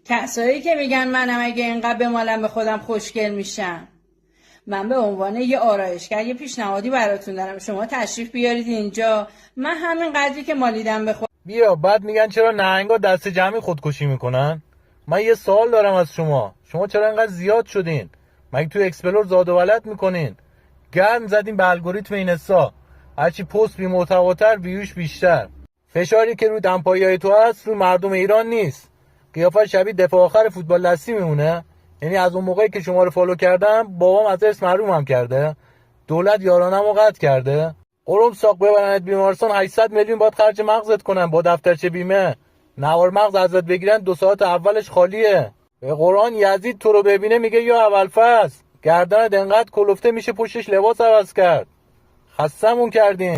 کسایی که میگن منم اگه اینقدر بمالم به خودم خوشگل میشم. من به عنوان یه آرایشگر یه پیشنهادی براتون دارم، شما تشریف بیارید اینجا، من همین قدری که مالیدم به خودم. بیا. بعد میگن چرا نهنگا دست جمعی خودکشی میکنن؟ من یه سوال دارم از شما چرا اینقدر زیاد شدین؟ مگه تو اکسپلور زاد و ولد میکنین؟ گرم زدین به الگوریتم اینستا، هرچی پست بی محتواتر ویوش بیشتر. فشاری که روی دمپایی‌های تو هست روی مردم ایران نیست. قیافه شبیه دفاع آخر فوتبال دستی میمونه. یعنی از اون موقعی که شما رو فالو کردم بابام از ارث محرومم کرده، دولت یارانمو قطع کرده. قرم ساق ببرنت بیمارستان 800 میلیون باید خرج مغزت کنن با دفترچه بیمه. نوار مغز ازت بگیرن 2 ساعت اولش خالیه. به قرآن یزید تو رو ببینه میگه یا اولفصل، گردنت انقدر کلفته میشه پشتش لباس عوض کرد. خستمون کردین.